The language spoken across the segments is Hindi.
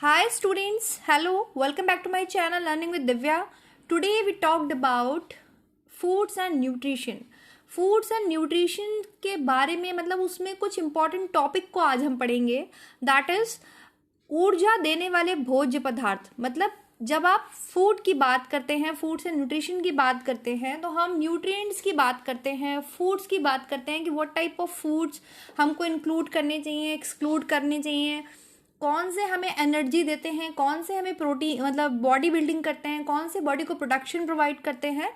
Hi students, hello, welcome back to my channel Learning with Divya. Today we talked about foods and nutrition. Foods and nutrition के बारे में मतलब उसमें कुछ इंपॉर्टेंट टॉपिक को आज हम पढ़ेंगे. दैट इज ऊर्जा देने वाले भोज्य पदार्थ. मतलब जब आप फूड की बात करते हैं, फूड्स एंड न्यूट्रिशन की बात करते हैं, तो हम न्यूट्रिएंट्स की बात करते हैं, फूड्स की बात करते हैं कि व्हाट टाइप ऑफ फूड्स हमको इंक्लूड करने चाहिए, एक्सक्लूड करने चाहिए, कौन से हमें एनर्जी देते हैं, कौन से हमें प्रोटीन मतलब बॉडी बिल्डिंग करते हैं, कौन से बॉडी को प्रोडक्शन प्रोवाइड करते हैं.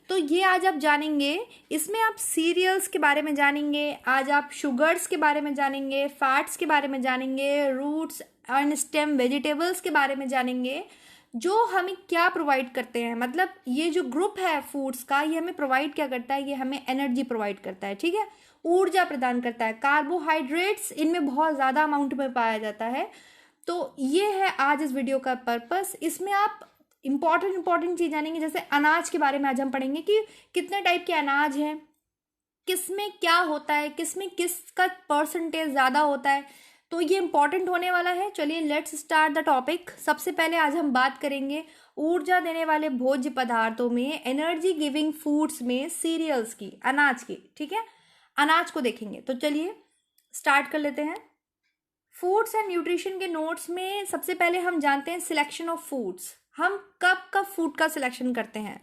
तो ये आज आप जानेंगे. इसमें आप सीरियल्स के बारे में जानेंगे, आज आप शुगर्स के बारे में जानेंगे, फैट्स के बारे में जानेंगे, रूट्स एंड स्टेम वेजिटेबल्स के बारे में जानेंगे, जो हमें क्या प्रोवाइड करते हैं. मतलब ये जो ग्रुप है फूड्स का, ये हमें प्रोवाइड क्या करता है, ये हमें एनर्जी प्रोवाइड करता है. ठीक है, ऊर्जा प्रदान करता है. कार्बोहाइड्रेट्स इनमें बहुत ज़्यादा अमाउंट में पाया जाता है. तो ये है आज इस वीडियो का पर्पस. इसमें आप इंपॉर्टेंट चीज़ जानेंगे. जैसे अनाज के बारे में आज हम पढ़ेंगे कि कितने टाइप के अनाज हैं, किसमें क्या होता है, किसमें किसका परसेंटेज ज़्यादा होता है. तो ये इंपॉर्टेंट होने वाला है. चलिए लेट्स स्टार्ट द टॉपिक. सबसे पहले आज हम बात करेंगे ऊर्जा देने वाले भोज्य पदार्थों में, एनर्जी गिविंग फूड्स में सीरियल्स की, अनाज की. ठीक है, अनाज को देखेंगे. तो चलिए स्टार्ट कर लेते हैं. फूड्स एंड न्यूट्रिशन के नोट्स में सबसे पहले हम जानते हैं सिलेक्शन ऑफ फूड्स. हम कब कब फूड का सिलेक्शन करते हैं.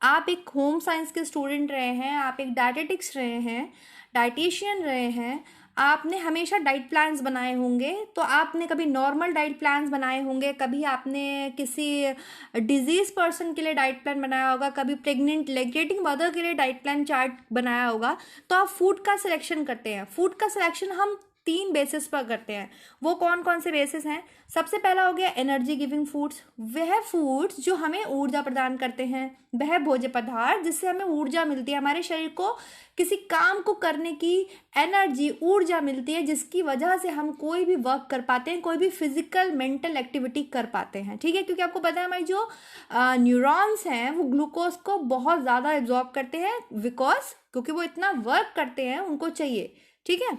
आप एक होम साइंस के स्टूडेंट रहे हैं, आप एक डायटेटिक्स रहे हैं, डाइटिशियन रहे हैं, आपने हमेशा डाइट प्लान्स बनाए होंगे. तो आपने कभी नॉर्मल डाइट प्लान्स बनाए होंगे, कभी आपने किसी डिजीज पर्सन के लिए डाइट प्लान बनाया होगा, कभी प्रेग्नेंट लैक्टेटिंग मदर के लिए डाइट प्लान चार्ट बनाया होगा. तो आप फूड का सिलेक्शन करते हैं. फूड का सिलेक्शन हम 3 बेसिस पर करते हैं. वो कौन कौन से बेसिस हैं. सबसे पहला हो गया एनर्जी गिविंग फूड्स. वह फूड्स जो हमें ऊर्जा प्रदान करते हैं, वह भोज्य पदार्थ जिससे हमें ऊर्जा मिलती है, हमारे शरीर को किसी काम को करने की एनर्जी, ऊर्जा मिलती है, जिसकी वजह से हम कोई भी वर्क कर पाते हैं, कोई भी फिजिकल मेंटल एक्टिविटी कर पाते हैं. ठीक है, क्योंकि आपको पता है हमारी जो न्यूरॉन्स हैं वो ग्लूकोज को बहुत ज़्यादा एब्जॉर्ब करते हैं, क्योंकि वो इतना वर्क करते हैं, उनको चाहिए. ठीक है,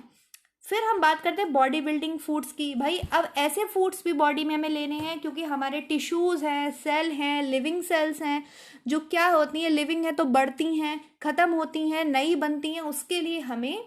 फिर हम बात करते हैं बॉडी बिल्डिंग फूड्स की. भाई अब ऐसे फूड्स भी बॉडी में हमें लेने हैं क्योंकि हमारे टिश्यूज़ हैं, सेल हैं, लिविंग सेल्स हैं, जो क्या होती हैं, लिविंग है तो बढ़ती हैं, ख़त्म होती हैं, नई बनती हैं. उसके लिए हमें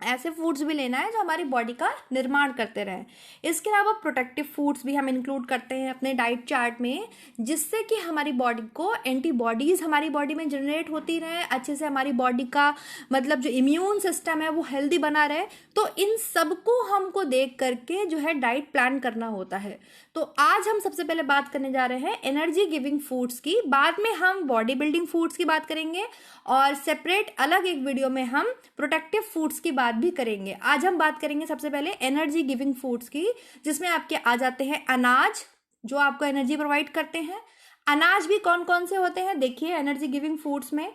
ऐसे फूड्स भी लेना है जो हमारी बॉडी का निर्माण करते रहें. इसके अलावा प्रोटेक्टिव फूड्स भी हम इंक्लूड करते हैं अपने डाइट चार्ट में, जिससे कि हमारी बॉडी को एंटीबॉडीज़ हमारी बॉडी में जनरेट होती रहें, अच्छे से हमारी बॉडी का मतलब जो इम्यून सिस्टम है वो हेल्दी बना रहे. तो इन सबको हमको देख करके जो है डाइट प्लान करना होता है. तो आज हम सबसे पहले बात करने जा रहे हैं एनर्जी गिविंग फूड्स की. बाद में हम बॉडी बिल्डिंग फूड्स की बात करेंगे और सेपरेट अलग एक वीडियो में हम प्रोटेक्टिव फूड्स की बात भी करेंगे. आज हम बात करेंगे सबसे पहले एनर्जी गिविंग फूड्स की, जिसमें आपके आ जाते हैं अनाज जो आपको एनर्जी प्रोवाइड करते हैं. अनाज भी कौन कौन से होते हैं देखिए एनर्जी गिविंग फूड्स में.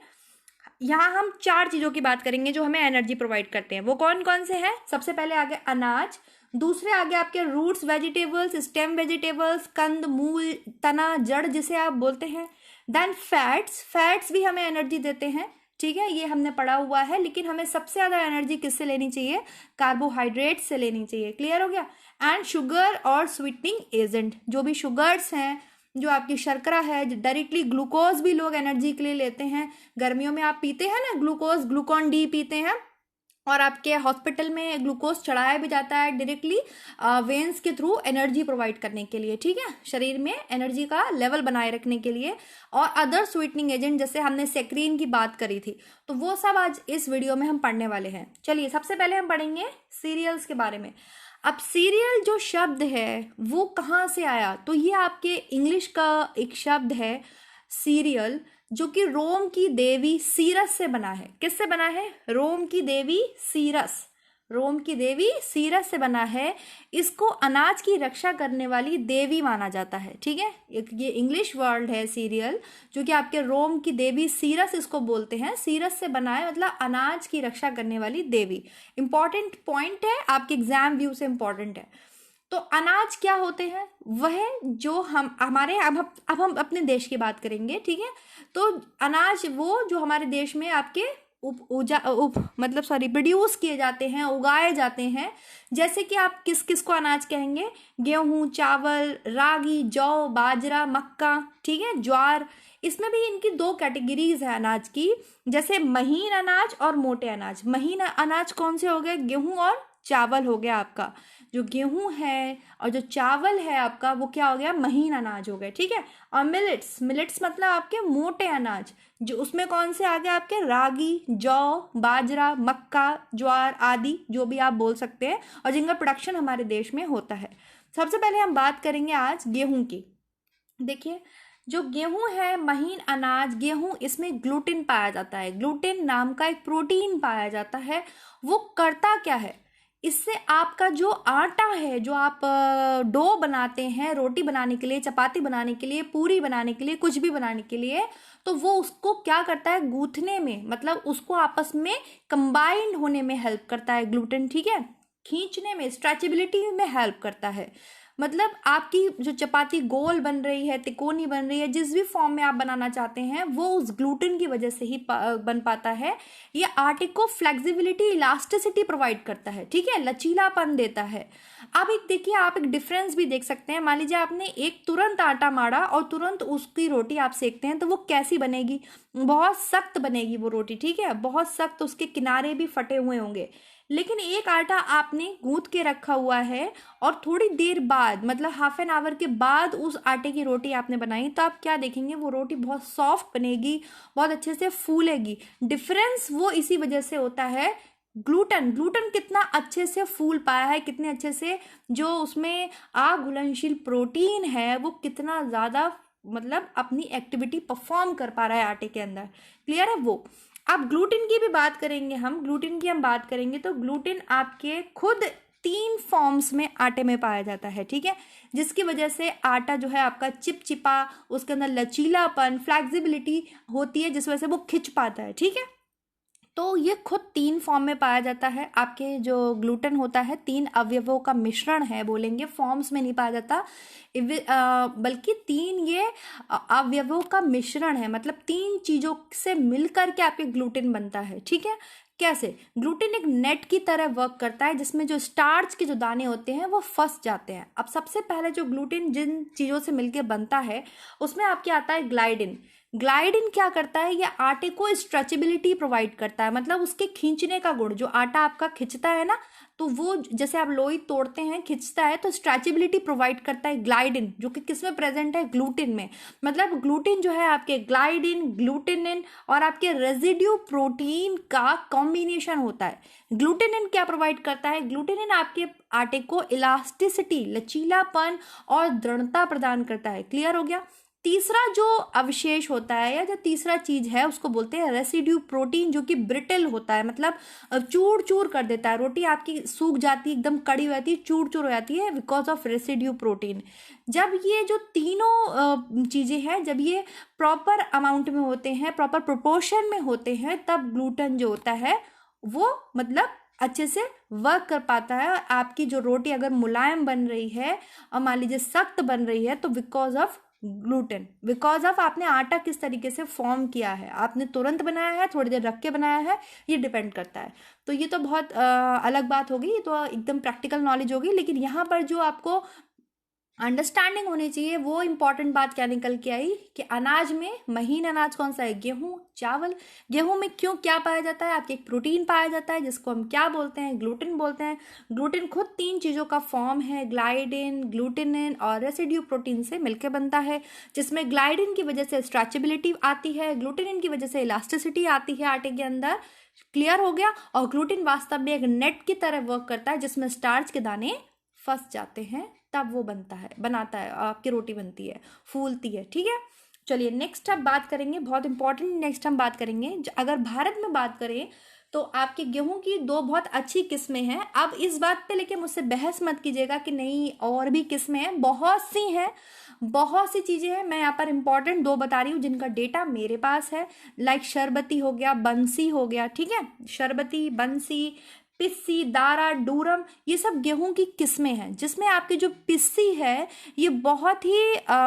यहाँ हम 4 चीज़ों की बात करेंगे जो हमें एनर्जी प्रोवाइड करते हैं. वो कौन कौन से हैं. सबसे पहले आगे अनाज, दूसरे आगे आपके रूट्स वेजिटेबल्स, स्टेम वेजिटेबल्स, कंद मूल तना जड़ जिसे आप बोलते हैं. देन फैट्स भी हमें एनर्जी देते हैं. ठीक है, ये हमने पढ़ा हुआ है. लेकिन हमें सबसे ज़्यादा एनर्जी किससे लेनी चाहिए, कार्बोहाइड्रेट से लेनी चाहिए. क्लियर हो गया. एंड शुगर और स्वीटनिंग एजेंट, जो भी शुगर्स हैं, जो आपकी शर्करा है, डायरेक्टली ग्लूकोज भी लोग एनर्जी के लिए लेते हैं. गर्मियों में आप पीते हैं ना ग्लूकोज, ग्लूकॉन डी पीते हैं, और आपके हॉस्पिटल में ग्लूकोज चढ़ाया भी जाता है डायरेक्टली वेन्स के थ्रू एनर्जी प्रोवाइड करने के लिए. ठीक है, शरीर में एनर्जी का लेवल बनाए रखने के लिए. और अदर स्वीटनिंग एजेंट जैसे हमने सेक्रीन की बात करी थी, तो वो सब आज इस वीडियो में हम पढ़ने वाले हैं. चलिए सबसे पहले हम पढ़ेंगे सीरियल्स के बारे में. अब सीरियल जो शब्द है वो कहाँ से आया, तो ये आपके इंग्लिश का एक शब्द है सीरियल, जो कि रोम की देवी सीरस से बना है. किससे बना है, रोम की देवी सीरस, रोम की देवी सीरस से बना है. इसको अनाज की रक्षा करने वाली देवी माना जाता है. ठीक है, ये इंग्लिश वर्ड है सीरियल, जो कि आपके रोम की देवी सीरस इसको बोलते हैं. सीरस से बना है मतलब अनाज की रक्षा करने वाली देवी. इंपॉर्टेंट पॉइंट है, आपके एग्जाम व्यू से इंपॉर्टेंट है. तो अनाज क्या होते हैं, वह जो हम हमारे अब हम अपने देश की बात करेंगे. ठीक है, तो अनाज वो जो हमारे देश में आपके मतलब सॉरी प्रोड्यूस किए जाते हैं, उगाए जाते हैं। जैसे कि आप किस किस को अनाज कहेंगे? गेहूं, चावल, रागी, जौ, बाजरा, मक्का, ठीक है, ज्वार। इसमें भी इनकी दो कैटेगरीज है अनाज की, जैसे महीन अनाज और मोटे अनाज। महीन अनाज कौन से हो गए? गेहूं और चावल हो गया आपका। जो गेहूं है और जो चावल है आपका, वो क्या हो गया? महीन अनाज हो गए, ठीक है। और मिलेट्स, मिलेट्स मतलब आपके मोटे अनाज, जो उसमें कौन से आ गए आपके? रागी, जौ, बाजरा, मक्का, ज्वार आदि, जो भी आप बोल सकते हैं, और जिनका प्रोडक्शन हमारे देश में होता है। सबसे पहले हम बात करेंगे आज गेहूं की। देखिए, जो गेहूं है, महीन अनाज गेहूं, इसमें ग्लूटेन पाया जाता है। ग्लूटेन नाम का एक प्रोटीन पाया जाता है। वो करता क्या है? इससे आपका जो आटा है, जो आप डो बनाते हैं रोटी बनाने के लिए, चपाती बनाने के लिए, पूरी बनाने के लिए, कुछ भी बनाने के लिए, तो वो उसको क्या करता है? गूंथने में, मतलब उसको आपस में कंबाइंड होने में हेल्प करता है ग्लूटेन, ठीक है। खींचने में, स्ट्रेचेबिलिटी में हेल्प करता है। मतलब आपकी जो चपाती गोल बन रही है, तिकोनी बन रही है, जिस भी फॉर्म में आप बनाना चाहते हैं, वो उस ग्लूटेन की वजह से ही बन पाता है। ये आटे को फ्लेक्सिबिलिटी, इलास्टिसिटी प्रोवाइड करता है, ठीक है, लचीलापन देता है। अब एक देखिए, आप एक डिफरेंस भी देख सकते हैं। मान लीजिए आपने एक तुरंत आटा माड़ा और तुरंत उसकी रोटी आप सेकते हैं, तो वो कैसी बनेगी? बहुत सख्त बनेगी वो रोटी, ठीक है, बहुत सख्त, उसके किनारे भी फटे हुए होंगे। लेकिन एक आटा आपने गूंथ के रखा हुआ है और थोड़ी देर बाद, मतलब हाफ एन आवर के बाद उस आटे की रोटी आपने बनाई, तो आप क्या देखेंगे? वो रोटी बहुत सॉफ्ट बनेगी, बहुत अच्छे से फूलेगी। डिफरेंस वो इसी वजह से होता है। ग्लूटेन, ग्लूटेन कितना अच्छे से फूल पाया है, कितने अच्छे से जो उसमें अघुलनशील प्रोटीन है, वो कितना ज़्यादा मतलब अपनी एक्टिविटी परफॉर्म कर पा रहा है आटे के अंदर। क्लियर है वो? अब ग्लूटेन की भी बात करेंगे हम, ग्लूटेन की हम बात करेंगे तो ग्लूटेन आपके खुद 3 फॉर्म्स में आटे में पाया जाता है, ठीक है, जिसकी वजह से आटा जो है आपका चिपचिपा, उसके अंदर लचीलापन, फ्लेक्सिबिलिटी होती है, जिस वजह से वो खिंच पाता है, ठीक है। तो ये खुद 3 फॉर्म में पाया जाता है। आपके जो ग्लूटेन होता है 3 अवयवों का मिश्रण है, बोलेंगे फॉर्म्स में नहीं पाया जाता, बल्कि 3 ये अवयवों का मिश्रण है, मतलब 3 चीजों से मिलकर के आपके ग्लूटेन बनता है, ठीक है। कैसे? ग्लूटेन एक नेट की तरह वर्क करता है, जिसमें जो स्टार्च के जो दाने होते हैं वो फंस जाते हैं। अब सबसे पहले जो ग्लूटेन जिन चीजों से मिलकर बनता है, उसमें आपके आता है ग्लाइडिन। ग्लाइडिन क्या करता है? ये आटे को स्ट्रेचेबिलिटी प्रोवाइड करता है, मतलब उसके खींचने का गुण, जो आटा आपका खिंचता है ना, तो वो जैसे आप लोई तोड़ते हैं, खिंचता है, तो स्ट्रेचेबिलिटी प्रोवाइड करता है ग्लाइडिन, जो कि किसमें प्रेजेंट है? ग्लूटेन में। मतलब ग्लूटेन जो है आपके ग्लाइडिन, ग्लूटेनिन और आपके रेजिड्यू प्रोटीन का कॉम्बिनेशन होता है। ग्लूटेनिन क्या प्रोवाइड करता है? ग्लूटेनिन आपके आटे को इलास्टिसिटी, लचीलापन और दृढ़ता प्रदान करता है। क्लियर हो गया? तीसरा जो अवशेष होता है या जो तीसरा चीज है, उसको बोलते हैं रेसिड्यू प्रोटीन, जो कि ब्रिटल होता है, मतलब चूर चूर कर देता है। रोटी आपकी सूख जाती है, एकदम कड़ी हो जाती है, चूर चूर हो जाती है, बिकॉज ऑफ रेसिड्यू प्रोटीन। जब ये जो तीनों चीजें हैं, जब ये प्रॉपर अमाउंट में होते हैं, प्रॉपर प्रोपोर्शन में होते हैं, तब ग्लूटेन जो होता है वो मतलब अच्छे से वर्क कर पाता है। और आपकी जो रोटी अगर मुलायम बन रही है और मान लीजिए सख्त बन रही है, तो because of gluten, because of आपने आटा किस तरीके से फॉर्म किया है, आपने तुरंत बनाया है, थोड़ी देर रख के बनाया है, ये डिपेंड करता है। तो ये तो बहुत अलग बात होगी, ये तो एकदम प्रैक्टिकल नॉलेज होगी। लेकिन यहाँ पर जो आपको अंडरस्टैंडिंग होनी चाहिए, वो इंपॉर्टेंट बात क्या निकल के आई कि अनाज में महीन अनाज कौन सा है? गेहूं, चावल। गेहूं में क्यों क्या पाया जाता है? आपके एक प्रोटीन पाया जाता है, जिसको हम क्या बोलते हैं? ग्लूटेन बोलते हैं। ग्लूटेन खुद 3 चीजों का फॉर्म है, ग्लाइडिन, ग्लूटेनिन और रेसिड्यू प्रोटीन से मिलकर बनता है, जिसमें ग्लाइडिन की वजह से स्ट्रेचेबिलिटी आती है, ग्लूटेनिन की वजह से इलास्टिसिटी आती है आटे के अंदर। क्लियर हो गया? और ग्लूटेन वास्तव में एक नेट की तरह वर्क करता है, जिसमें स्टार्च के दाने फंस जाते हैं, तब वो बनाता है, आपकी रोटी बनती है, फूलती है, ठीक है। चलिए नेक्स्ट अब बात करेंगे, बहुत इंपॉर्टेंट, नेक्स्ट हम बात करेंगे अगर भारत में बात करें तो आपके गेहूं की 2 बहुत अच्छी किस्में हैं। अब इस बात पे लेके मुझसे बहस मत कीजिएगा कि नहीं और भी किस्में हैं, बहुत सी हैं, बहुत सी चीजें हैं। मैं यहाँ पर इंपॉर्टेंट 2 बता रही हूँ जिनका डेटा मेरे पास है। लाइक शरबती हो गया, बंसी हो गया, ठीक है, शरबती, बंसी, पिस्सी, दारा, डूरम, ये सब गेहूं की किस्में हैं, जिसमें आपकी जो पिस्सी है ये बहुत ही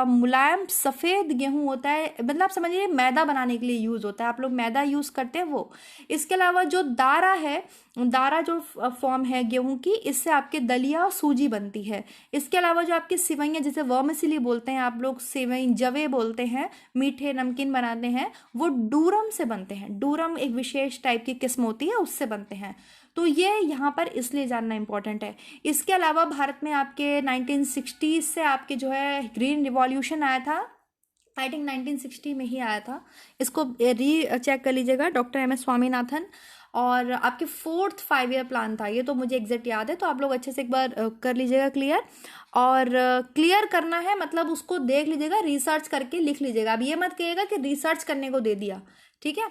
मुलायम सफ़ेद गेहूं होता है, मतलब आप समझिए मैदा बनाने के लिए यूज़ होता है, आप लोग मैदा यूज़ करते हैं वो। इसके अलावा जो दारा है, दारा जो फॉर्म है गेहूं की, इससे आपके दलिया और सूजी बनती है। इसके अलावा जो आपके सिवैयाँ, जैसे वर्मिसेली बोलते हैं आप लोग, सेवई जवे बोलते हैं, मीठे नमकीन बनाते हैं, वो डूरम से बनते हैं। डूरम एक विशेष टाइप की किस्म होती है, उससे बनते हैं। तो ये यहाँ पर इसलिए जानना इंपॉर्टेंट है। इसके अलावा भारत में आपके 1960 से आपके जो है ग्रीन रिवॉल्यूशन आया था, आई थिंक 1960 में ही आया था, इसको री चेक कर लीजिएगा, डॉक्टर एम एस स्वामीनाथन। और आपके 4th 5 ईयर प्लान था ये, तो मुझे एग्जैक्ट याद है, तो आप लोग अच्छे से एक बार कर लीजिएगा क्लियर। और क्लियर करना है मतलब उसको देख लीजिएगा, रिसर्च करके लिख लीजिएगा। अब ये मत कहिएगा कि रिसर्च करने को दे दिया, ठीक है।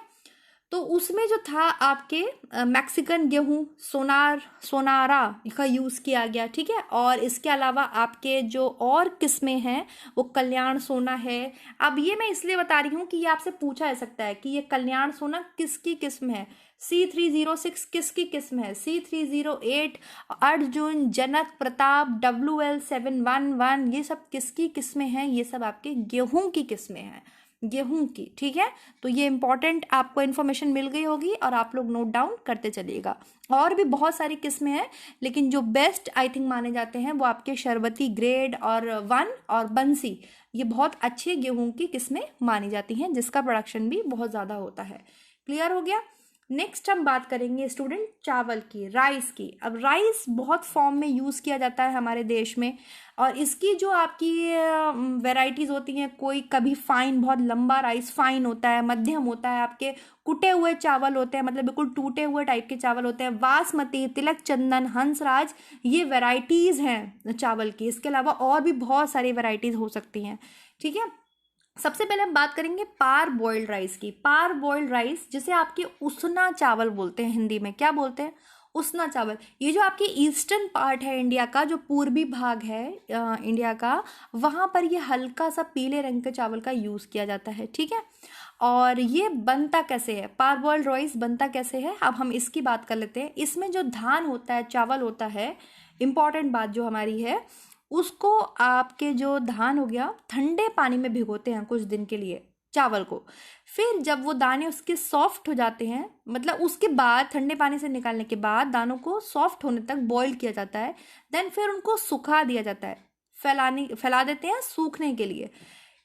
तो उसमें जो था आपके मैक्सिकन गेहूं सोनारा का यूज़ किया गया, ठीक है। और इसके अलावा आपके जो और किस्में हैं वो कल्याण सोना है। अब ये मैं इसलिए बता रही हूँ कि ये आपसे पूछा जा सकता है कि ये कल्याण सोना किसकी किस्म है, C306 किसकी किस्म है, C308 अर्जुन, जनक, प्रताप, WL711, ये सब किसकी किस्में हैं, ये सब आपके गेहूं की किस्में हैं, गेहूं की, ठीक है। तो ये इंपॉर्टेंट आपको इन्फॉर्मेशन मिल गई होगी और आप लोग नोट डाउन करते चलिएगा। और भी बहुत सारी किस्में हैं, लेकिन जो बेस्ट आई थिंक माने जाते हैं वो आपके शरबती ग्रेड और 1 और बंसी, ये बहुत अच्छे गेहूं की किस्में मानी जाती हैं, जिसका प्रोडक्शन भी बहुत ज़्यादा होता है। क्लियर हो गया। नेक्स्ट हम बात करेंगे स्टूडेंट चावल की, राइस की। अब राइस बहुत फॉर्म में यूज़ किया जाता है हमारे देश में, और इसकी जो आपकी वैरायटीज़ होती हैं, कोई कभी फाइन, बहुत लंबा राइस फाइन होता है, मध्यम होता है, आपके कुटे हुए चावल होते हैं, मतलब बिल्कुल टूटे हुए टाइप के चावल होते हैं, बासमती, तिलक चंदन, हंसराज, ये वैरायटीज़ हैं चावल की। इसके अलावा और भी बहुत सारी वैरायटीज़ हो सकती हैं, ठीक है। सबसे पहले हम बात करेंगे पार बॉइल्ड राइस की। पार बॉइल्ड राइस, जिसे आपके उसना चावल बोलते हैं, हिंदी में क्या बोलते हैं, उसना चावल। ये जो आपके ईस्टर्न पार्ट है इंडिया का, जो पूर्वी भाग है इंडिया का, वहाँ पर ये हल्का सा पीले रंग के चावल का यूज़ किया जाता है, ठीक है। और ये बनता कैसे है, पार बॉइल्ड राइस बनता कैसे है, अब हम इसकी बात कर लेते हैं। इसमें जो धान होता है, चावल होता है, इंपॉर्टेंट बात जो हमारी है, उसको आपके जो धान हो गया, ठंडे पानी में भिगोते हैं कुछ दिन के लिए चावल को। फिर जब वो दाने उसके सॉफ्ट हो जाते हैं, मतलब उसके बाद ठंडे पानी से निकालने के बाद दानों को सॉफ्ट होने तक बॉईल किया जाता है। देन फिर उनको सुखा दिया जाता है, फैला देते हैं सूखने के लिए।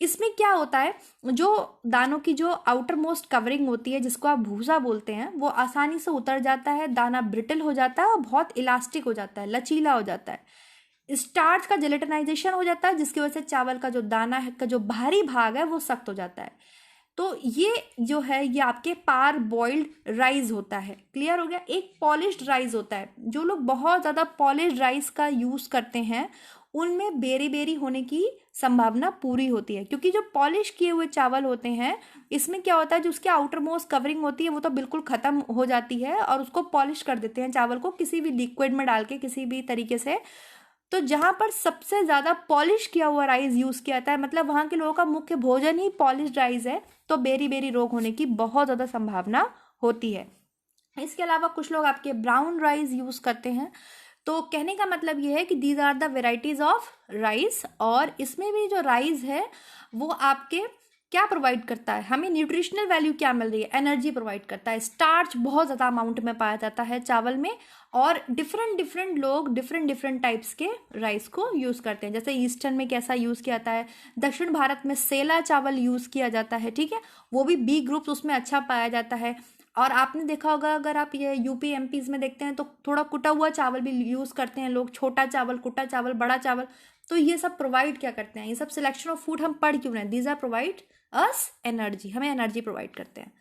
इसमें क्या होता है, जो दानों की जो आउटर मोस्ट कवरिंग होती है, जिसको आप भूसा बोलते हैं, वो आसानी से उतर जाता है, दाना ब्रिटल हो जाता है और बहुत इलास्टिक हो जाता है, लचीला हो जाता है। स्टार्च का जेलेटिनाइजेशन हो जाता है, जिसकी वजह से चावल का जो दाना है का जो बाहरी भाग है वो सख्त हो जाता है। तो ये जो है ये आपके पार बॉइल्ड राइस होता है। क्लियर हो गया। एक पॉलिश्ड राइस होता है, जो लोग बहुत ज़्यादा पॉलिश्ड राइस का यूज़ करते हैं उनमें बेरी बेरी होने की संभावना पूरी होती है, क्योंकि जो पॉलिश किए हुए चावल होते हैं, इसमें क्या होता है, जो उसकी आउटर मोस्ट कवरिंग होती है वो तो बिल्कुल ख़त्म हो जाती है, और उसको पॉलिश कर देते हैं चावल को किसी भी लिक्विड में डाल के, किसी भी तरीके से। तो जहाँ पर सबसे ज़्यादा पॉलिश किया हुआ राइस यूज़ किया जाता है, मतलब वहाँ के लोगों का मुख्य भोजन ही पॉलिश राइस है, तो बेरी बेरी रोग होने की बहुत ज़्यादा संभावना होती है। इसके अलावा कुछ लोग आपके ब्राउन राइस यूज़ करते हैं। तो कहने का मतलब ये है कि these are the varieties of rice, और इसमें भी जो राइस है वो आपके क्या प्रोवाइड करता है, हमें न्यूट्रिशनल वैल्यू क्या मिल रही है, एनर्जी प्रोवाइड करता है। स्टार्च बहुत ज़्यादा अमाउंट में पाया जाता है चावल में, और डिफरेंट लोग डिफरेंट टाइप्स के राइस को यूज़ करते हैं। जैसे ईस्टर्न में कैसा यूज़ किया जाता है, दक्षिण भारत में सेला चावल यूज़ किया जाता है, ठीक है, वो भी बी ग्रुप्स उसमें अच्छा पाया जाता है। और आपने देखा होगा, अगर आप ये यूपी एमपीज़ में देखते हैं तो थोड़ा कुटा हुआ चावल भी यूज़ करते हैं लोग, छोटा चावल, कुटा चावल, बड़ा चावल। तो ये सब प्रोवाइड क्या करते हैं, ये सब सिलेक्शन ऑफ फूड हम पढ़ क्यों रहे हैं, these are provide us energy, हमें एनर्जी प्रोवाइड करते हैं।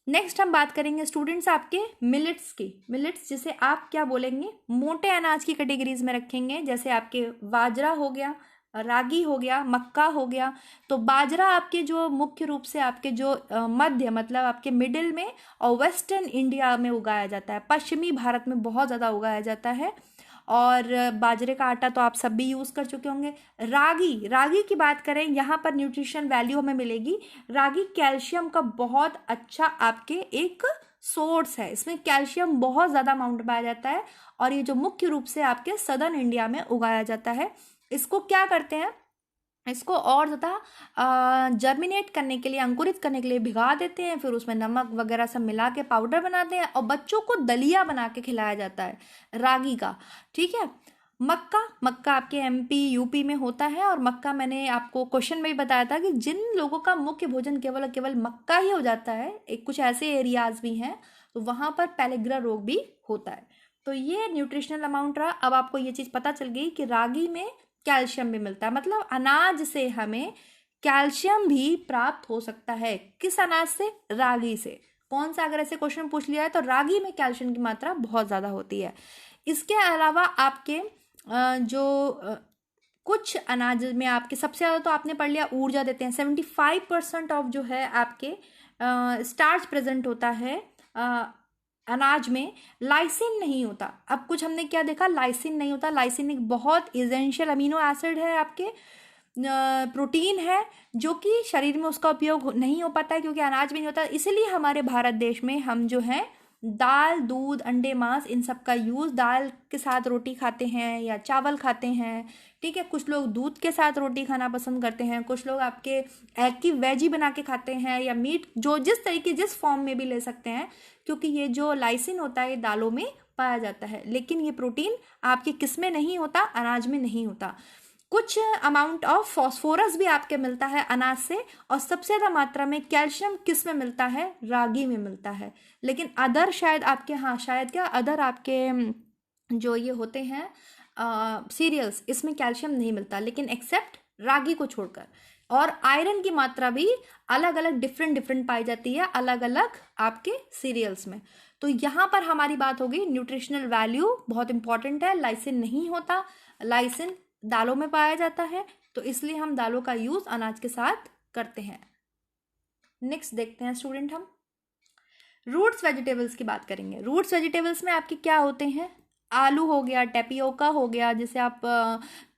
नेक्स्ट हम बात करेंगे स्टूडेंट्स आपके मिलेट्स की। मिलेट्स जिसे आप क्या बोलेंगे, मोटे अनाज की कैटेगरीज में रखेंगे, जैसे आपके बाजरा हो गया, रागी हो गया, मक्का हो गया। तो बाजरा आपके जो मुख्य रूप से आपके जो मध्य मतलब आपके मिडिल में और वेस्टर्न इंडिया में उगाया जाता है, पश्चिमी भारत में बहुत ज़्यादा उगाया जाता है। और बाजरे का आटा तो आप सब भी यूज़ कर चुके होंगे। रागी की बात करें, यहाँ पर न्यूट्रिशन वैल्यू हमें मिलेगी। रागी कैल्शियम का बहुत अच्छा आपके एक सोर्स है, इसमें कैल्शियम बहुत ज़्यादा अमाउंट पाया जाता है और ये जो मुख्य रूप से आपके सदर्न इंडिया में उगाया जाता है। इसको क्या करते हैं, इसको और ज़्यादा जर्मिनेट करने के लिए, अंकुरित करने के लिए भिगा देते हैं, फिर उसमें नमक वगैरह सब मिला के पाउडर बनाते हैं और बच्चों को दलिया बना के खिलाया जाता है रागी का। ठीक है। मक्का आपके एमपी यूपी में होता है और मक्का मैंने आपको क्वेश्चन में भी बताया था कि जिन लोगों का मुख्य भोजन केवल मक्का ही हो जाता है, एक कुछ ऐसे एरियाज भी हैं तो वहाँ पर पैलेग्रा रोग भी होता है। तो ये न्यूट्रिशनल अमाउंट रहा। अब आपको ये चीज़ पता चल गई कि रागी में कैल्शियम भी मिलता है, मतलब अनाज से हमें कैल्शियम भी प्राप्त हो सकता है। किस अनाज से? रागी से। कौन सा, अगर ऐसे क्वेश्चन पूछ लिया है तो रागी में कैल्शियम की मात्रा बहुत ज़्यादा होती है। इसके अलावा आपके कुछ अनाज में आपके सबसे ज़्यादा तो आपने पढ़ लिया ऊर्जा देते हैं। 75% ऑफ जो है आपके स्टार्च प्रेजेंट होता है अनाज में, लाइसिन नहीं होता। अब कुछ हमने क्या देखा, लाइसिन नहीं होता। लाइसिन एक बहुत इसेंशियल अमीनो एसिड है, आपके प्रोटीन है, जो कि शरीर में उसका उपयोग नहीं हो पाता है क्योंकि अनाज में नहीं होता। इसलिए हमारे भारत देश में हम जो है दाल, दूध, अंडे, मांस, इन सब का यूज़, दाल के साथ रोटी खाते हैं या चावल खाते हैं। ठीक है। कुछ लोग दूध के साथ रोटी खाना पसंद करते हैं, कुछ लोग आपके एग की वेजी बना के खाते हैं या मीट, जो जिस तरीके जिस फॉर्म में भी ले सकते हैं, क्योंकि ये जो लाइसिन होता है ये दालों में पाया जाता है। लेकिन ये प्रोटीन आपके किस में नहीं होता? अनाज में नहीं होता। कुछ अमाउंट ऑफ फॉस्फोरस भी आपके मिलता है अनाज से, और सबसे ज़्यादा मात्रा में कैल्शियम किस में मिलता है? रागी में मिलता है। लेकिन अदर शायद आपके, हाँ शायद क्या, अदर आपके जो ये होते हैं सीरियल्स, इसमें कैल्शियम नहीं मिलता, लेकिन एक्सेप्ट रागी को छोड़कर। और आयरन की मात्रा भी अलग अलग डिफरेंट पाई जाती है अलग अलग आपके सीरियल्स में। तो यहाँ पर हमारी बात होगी न्यूट्रिशनल वैल्यू बहुत इंपॉर्टेंट है। लाइसिन नहीं होता, लाइसिन दालों में पाया जाता है, तो इसलिए हम दालों का यूज अनाज के साथ करते हैं। नेक्स्ट देखते हैं स्टूडेंट, हम रूट्स वेजिटेबल्स की बात करेंगे। रूट्स वेजिटेबल्स में आपके क्या होते हैं? आलू हो गया, टेपियोका हो गया, जैसे आप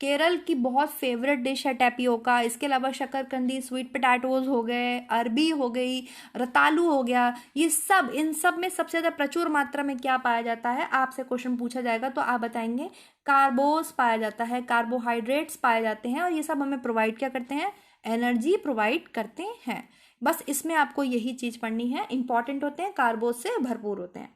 केरल की बहुत फेवरेट डिश है टेपियोका। इसके अलावा शकरकंदी, स्वीट पोटैटोज हो गए, अरबी हो गई, रतालू हो गया। ये सब, इन सब में सबसे ज़्यादा प्रचुर मात्रा में क्या पाया जाता है? आपसे क्वेश्चन पूछा जाएगा तो आप बताएंगे कार्बोस पाया जाता है, कार्बोहाइड्रेट्स पाए जाते हैं, और ये सब हमें प्रोवाइड क्या करते हैं? एनर्जी प्रोवाइड करते हैं। बस इसमें आपको यही चीज़ पढ़नी है, इंपॉर्टेंट होते हैं, कार्बोस से भरपूर होते हैं।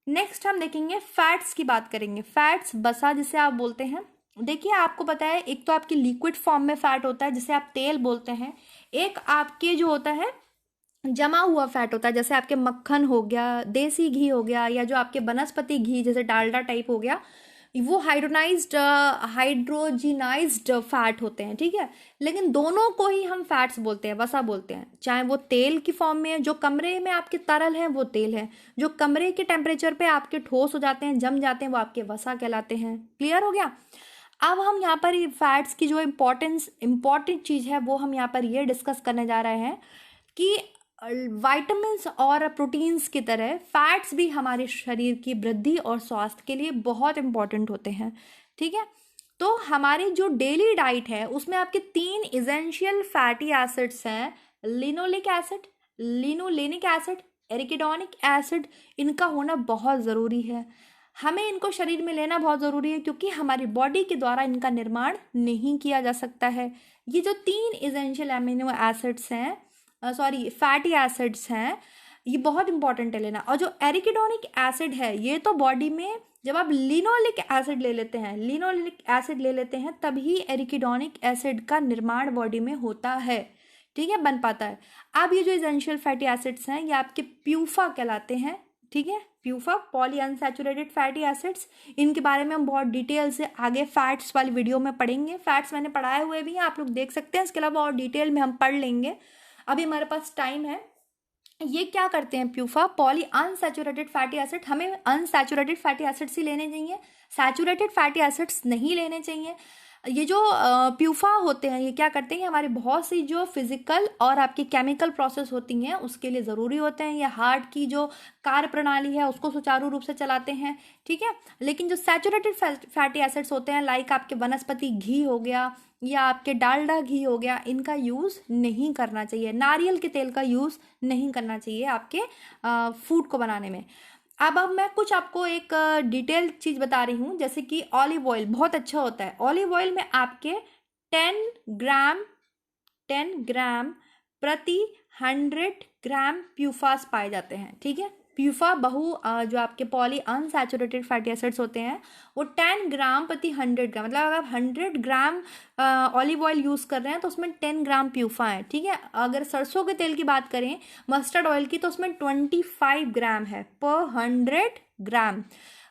नेक्स्ट हम देखेंगे फैट्स की बात करेंगे। फैट्स, बसा जिसे आप बोलते हैं। देखिए आपको पता है, एक तो आपकी लिक्विड फॉर्म में फैट होता है जिसे आप तेल बोलते हैं, एक आपके जो होता है जमा हुआ फैट होता है, जैसे आपके मक्खन हो गया, देसी घी हो गया, या जो आपके वनस्पति घी जैसे डालडा टाइप हो गया, वो हाइड्रोजिनाइज्ड फैट होते हैं। ठीक है। लेकिन दोनों को ही हम फैट्स बोलते हैं, वसा बोलते हैं। चाहे वो तेल की फॉर्म में है, जो कमरे में आपके तरल है वो तेल है, जो कमरे के टेम्परेचर पे आपके ठोस हो जाते हैं, जम जाते हैं, वो आपके वसा कहलाते हैं। क्लियर हो गया? अब हम यहाँ पर फैट्स की जो इम्पोर्टेंट चीज़ है वो हम यहाँ पर ये डिस्कस करने जा रहे हैं कि विटामिन्स और प्रोटीन्स की तरह फैट्स भी हमारे शरीर की वृद्धि और स्वास्थ्य के लिए बहुत इंपॉर्टेंट होते हैं। ठीक है। तो हमारी जो डेली डाइट है उसमें आपके 3 इसेंशियल फैटी एसिड्स हैं, linoleic acid, linolenic acid, arachidonic acid. इनका होना बहुत ज़रूरी है, हमें इनको शरीर में लेना बहुत ज़रूरी है, क्योंकि हमारी बॉडी के द्वारा इनका निर्माण नहीं किया जा सकता है। ये जो 3 इसेंशियल एमिनो एसिड्स हैं, फैटी एसिड्स हैं, ये बहुत इंपॉर्टेंट है लेना। और जो एरिकिडोनिक एसिड है, ये तो बॉडी में जब आप लिनोलिक एसिड ले लेते हैं तभी एरिकिडोनिक एसिड का निर्माण बॉडी में होता है। ठीक है, बन पाता है। अब ये जो इसेंशियल फैटी एसिड्स हैं ये आपके प्यूफा कहलाते हैं। ठीक है, PUFA, poly unsaturated fatty acids. इनके बारे में हम बहुत डिटेल से आगे फैट्स वाली वीडियो में पढ़ेंगे। फैट्स मैंने पढ़ाए हुए भी हैं, आप लोग देख सकते हैं। इसके अलावा और डिटेल में हम पढ़ लेंगे, अभी हमारे पास टाइम है। ये क्या करते हैं PUFA, poly unsaturated fatty acid. हमें अनसैचुरेटेड फैटी एसिड्स ही लेने चाहिए, सैचुरेटेड फैटी एसिड्स नहीं लेने चाहिए। ये जो प्यूफा होते हैं ये क्या करते हैं, हमारे बहुत सी जो फिजिकल और आपकी केमिकल प्रोसेस होती हैं उसके लिए ज़रूरी होते हैं। ये हार्ट की जो कार्य प्रणाली है उसको सुचारू रूप से चलाते हैं, ठीक है। लेकिन जो सैचुरेटेड फैटी एसिड्स होते हैं, लाइक आपके वनस्पति घी हो गया या आपके डालडा घी हो गया, इनका यूज़ नहीं करना चाहिए। नारियल के तेल का यूज़ नहीं करना चाहिए आपके फूड को बनाने में। अब मैं कुछ आपको एक डिटेल चीज़ बता रही हूँ, जैसे कि ऑलिव ऑयल बहुत अच्छा होता है। ऑलिव ऑयल में आपके 10 ग्राम प्रति 100 ग्राम प्यूफास पाए जाते हैं, ठीक है। प्यूफा जो आपके पॉली अनसैचुरेटेड फैटी एसिड्स होते हैं वो 10 ग्राम प्रति 100 ग्राम, मतलब अगर आप 100 ग्राम ऑलिव ऑयल यूज़ कर रहे हैं तो उसमें 10 ग्राम प्यूफा है, ठीक है। अगर सरसों के तेल की बात करें, मस्टर्ड ऑयल की, तो उसमें 25 ग्राम है पर 100 ग्राम।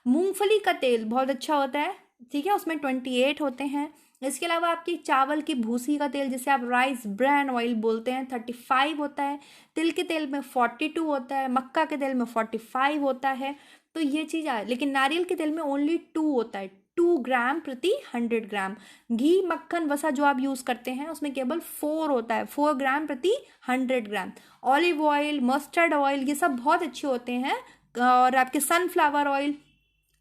मूंगफली का तेल बहुत अच्छा होता है, ठीक है, उसमें 28 होते हैं। इसके अलावा आपकी चावल की भूसी का तेल जिसे आप राइस ब्रान ऑयल बोलते हैं 35 होता है। तिल के तेल में 42 होता है, मक्का के तेल में 45 होता है। तो ये चीज़ है, लेकिन नारियल के तेल में ओनली 2 होता है, 2 ग्राम प्रति 100 ग्राम। घी मक्खन वसा जो आप यूज़ करते हैं उसमें केवल 4 होता है, 4 ग्राम प्रति 100 ग्राम। ऑलिव ऑयल, मस्टर्ड ऑयल, ये सब बहुत अच्छे होते हैं। और आपके सनफ्लावर ऑयल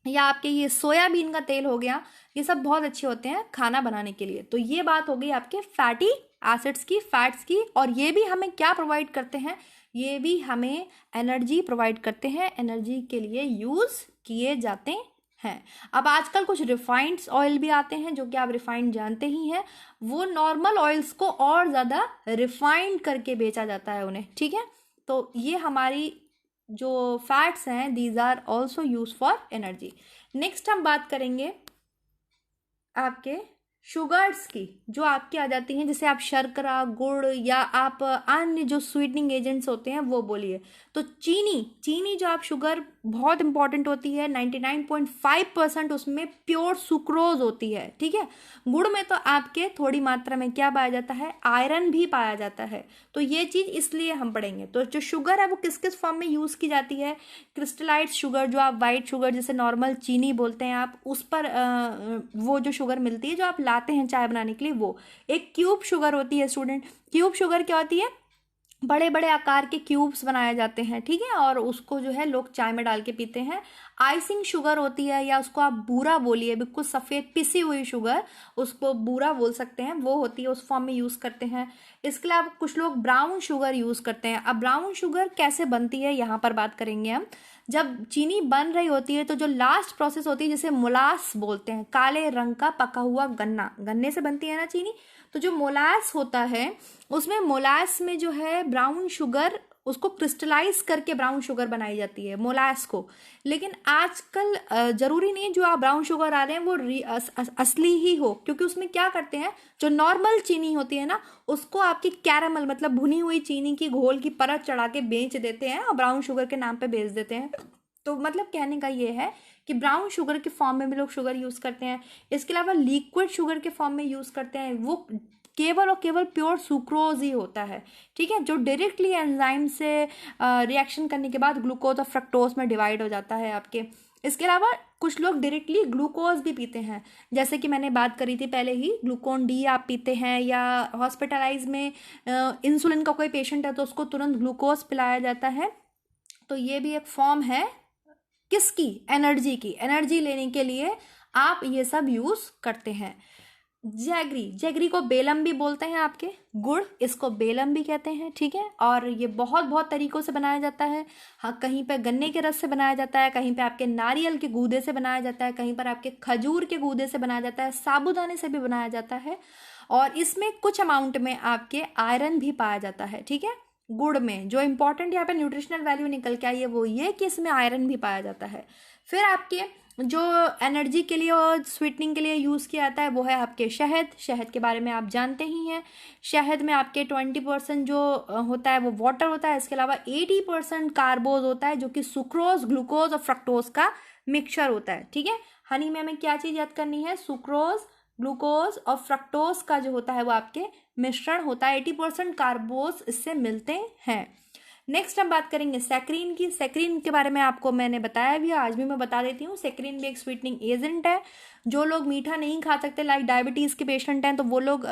या आपके ये सोयाबीन का तेल हो गया, ये सब बहुत अच्छे होते हैं खाना बनाने के लिए। तो ये बात हो गई आपके फैटी एसिड्स की, फैट्स की। और ये भी हमें क्या प्रोवाइड करते हैं, ये भी हमें एनर्जी प्रोवाइड करते हैं, एनर्जी के लिए यूज़ किए जाते हैं। अब आजकल कुछ रिफाइंड ऑयल भी आते हैं जो कि आप रिफाइंड जानते ही हैं, वो नॉर्मल ऑयल्स को और ज़्यादा रिफाइंड करके बेचा जाता है उन्हें, ठीक है। तो ये हमारी जो फैट्स हैं these are also use for energy. Next हम बात करेंगे आपके शुगर्स की, जो आपकी आ जाती हैं, जैसे आप शर्करा, गुड़ या आप अन्य जो स्वीटनिंग एजेंट्स होते हैं वो बोलिए। तो चीनी जो आप शुगर बहुत इंपॉर्टेंट होती है, 99.5% उसमें प्योर सुक्रोज होती है, ठीक है। गुड़ में तो आपके थोड़ी मात्रा में क्या पाया जाता है, आयरन भी पाया जाता है। तो ये चीज़ इसलिए हम पढ़ेंगे। तो जो शुगर है वो किस किस फॉर्म में यूज़ की जाती है, क्रिस्टलाइज्ड शुगर, जो आप वाइट शुगर जैसे नॉर्मल चीनी बोलते हैं आप, उस पर वो जो शुगर मिलती है जो आप लाते हैं चाय बनाने के लिए, वो एक क्यूब शुगर होती है। स्टूडेंट, क्यूब शुगर क्या होती है, बड़े बड़े आकार के क्यूब्स बनाए जाते हैं, ठीक है, और उसको जो है लोग चाय में डाल के पीते हैं। आइसिंग शुगर होती है, या उसको आप बूरा बोलिए, बिल्कुल सफ़ेद पिसी हुई शुगर, उसको बूरा बोल सकते हैं, वो होती है, उस फॉर्म में यूज़ करते हैं। इसके अलावा कुछ लोग ब्राउन शुगर यूज़ करते हैं। अब ब्राउन शुगर कैसे बनती है यहाँ पर बात करेंगे हम। जब चीनी बन रही होती है तो जो लास्ट प्रोसेस होती है जिसे मोलास बोलते हैं, काले रंग का पका हुआ गन्ने से बनती है ना चीनी, तो जो मोलास होता है उसमें मोलास में जो है ब्राउन शुगर, उसको क्रिस्टलाइज करके ब्राउन शुगर बनाई जाती है मोलास को। लेकिन आजकल जरूरी नहीं जो आप ब्राउन शुगर आ रहे हैं वो असली ही हो, क्योंकि उसमें क्या करते हैं, जो नॉर्मल चीनी होती है ना उसको आपकी कैरामल मतलब भुनी हुई चीनी की घोल की परत चढ़ा के बेच देते हैं और ब्राउन शुगर के नाम पे बेच देते हैं। तो मतलब कहने का ये है कि ब्राउन शुगर के फॉर्म में भी लोग शुगर यूज़ करते हैं। इसके अलावा लिक्विड शुगर के फॉर्म में यूज़ करते हैं, वो केवल और केवल प्योर सुक्रोज ही होता है, ठीक है, जो डायरेक्टली एंजाइम से रिएक्शन करने के बाद ग्लूकोज और फ्रक्टोज में डिवाइड हो जाता है आपके। इसके अलावा कुछ लोग डायरेक्टली ग्लूकोज भी पीते हैं, जैसे कि मैंने बात करी थी पहले ही, ग्लूकोन डी आप पीते हैं, या हॉस्पिटलाइज में इंसुलिन का कोई पेशेंट है तो उसको तुरंत ग्लूकोज पिलाया जाता है। तो ये भी एक फॉर्म है किसकी, एनर्जी की। एनर्जी लेने के लिए आप ये सब यूज़ करते हैं। जैगरी को बेलम भी बोलते हैं आपके, गुड़ इसको बेलम भी कहते हैं, ठीक है। और ये बहुत बहुत तरीकों से बनाया जाता है। हाँ, कहीं पे गन्ने के रस से बनाया जाता है, कहीं पे आपके नारियल के गूदे से बनाया जाता है, कहीं पर आपके खजूर के गूदे से बनाया जाता है, साबूदाने से भी बनाया जाता है। और इसमें कुछ अमाउंट में आपके आयरन भी पाया जाता है, ठीक है। गुड़ में जो इंपॉर्टेंट यहाँ पे न्यूट्रिशनल वैल्यू निकल के आई है वो ये कि इसमें आयरन भी पाया जाता है। फिर आपके जो एनर्जी के लिए और स्वीटनिंग के लिए यूज़ किया जाता है वो है आपके शहद के बारे में आप जानते ही हैं। शहद में आपके 20% जो होता है वो वाटर होता है। इसके अलावा 80% कार्बोज होता है जो कि सुक्रोज, ग्लूकोज और फ्रक्टोज का मिक्सचर होता है, ठीक है। हनी में हमें क्या चीज़ याद करनी है, सुक्रोज, ग्लूकोज और फ्रक्टोज का जो होता है वो आपके मिश्रण होता है। 80% कार्बोज इससे मिलते हैं। नेक्स्ट हम बात करेंगे सैक्रीन की। सैक्रीन के बारे में आपको मैंने बताया भी है, आज भी मैं बता देती हूँ। सैक्रीन भी एक स्वीटनिंग एजेंट है। जो लोग मीठा नहीं खा सकते, लाइक डायबिटीज़ के पेशेंट हैं, तो वो लोग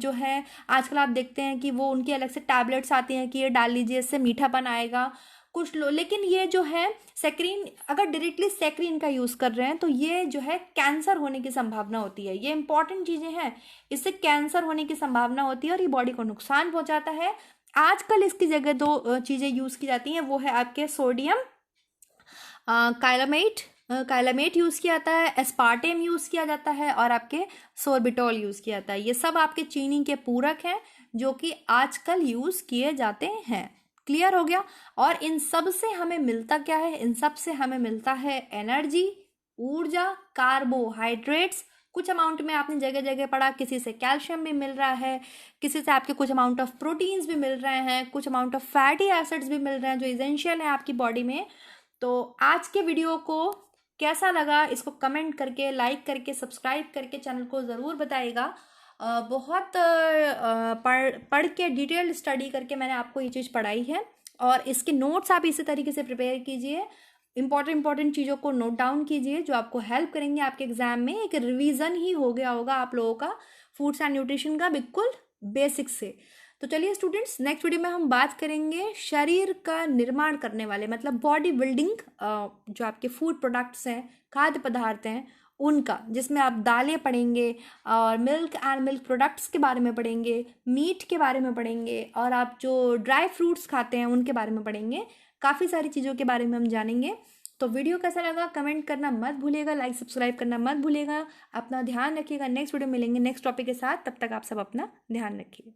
जो है आजकल आप देखते हैं कि वो उनकी अलग से टैबलेट्स आती हैं कि ये डाल लीजिए, इससे मीठापन आएगा। कुछ लोग, लेकिन ये जो है सैक्रीन, अगर डायरेक्टली सैक्रीन का यूज़ कर रहे हैं तो ये जो है कैंसर होने की संभावना होती है। ये इंपॉर्टेंट चीज़ें हैं, इससे कैंसर होने की संभावना होती है और ये बॉडी को नुकसान पहुंचाता है। आजकल इसकी जगह दो चीज़ें यूज़ की जाती हैं, वो है आपके सोडियम काइलामेट, काइलामेट यूज़ किया जाता है, एस्पार्टेम यूज़ किया जाता है और आपके सोर्बिटॉल यूज़ किया जाता है। ये सब आपके चीनी के पूरक हैं जो कि आजकल यूज़ किए जाते हैं। क्लियर हो गया। और इन सब से हमें मिलता क्या है? इन सब से हमें मिलता है एनर्जी, ऊर्जा, कार्बोहाइड्रेट्स। कुछ अमाउंट में आपने जगह जगह पढ़ा, किसी से कैल्शियम भी मिल रहा है, किसी से आपके कुछ अमाउंट ऑफ प्रोटीन्स भी मिल रहे हैं, कुछ अमाउंट ऑफ फैटी एसिड्स भी मिल रहे हैं जो इसेंशियल है आपकी बॉडी में। तो आज के वीडियो को कैसा लगा इसको कमेंट करके, लाइक करके, सब्सक्राइब करके चैनल को ज़रूर बताइएगा। बहुत पढ़ के डिटेल्ड स्टडी करके मैंने आपको ये चीज़ पढ़ाई है और इसके नोट्स आप इसी तरीके से प्रिपेयर कीजिए। इंपॉर्टेंट चीज़ों को नोट डाउन कीजिए जो आपको हेल्प करेंगे आपके एग्जाम में। एक रिवीजन ही हो गया होगा आप लोगों का फूड्स एंड न्यूट्रिशन का, बिल्कुल बेसिक से। तो चलिए स्टूडेंट्स, नेक्स्ट वीडियो में हम बात करेंगे शरीर का निर्माण करने वाले, मतलब बॉडी बिल्डिंग जो आपके फूड प्रोडक्ट्स हैं, खाद्य पदार्थ हैं उनका, जिसमें आप दालें पढ़ेंगे और मिल्क एंड मिल्क प्रोडक्ट्स के बारे में पढ़ेंगे, मीट के बारे में पढ़ेंगे और आप जो ड्राई फ्रूट्स खाते हैं उनके बारे में पढ़ेंगे। काफ़ी सारी चीज़ों के बारे में हम जानेंगे। तो वीडियो कैसा लगा कमेंट करना मत भूलिएगा, लाइक सब्सक्राइब करना मत भूलिएगा। अपना ध्यान रखिएगा। नेक्स्ट वीडियो मिलेंगे नेक्स्ट टॉपिक के साथ, तब तक आप सब अपना ध्यान रखिए।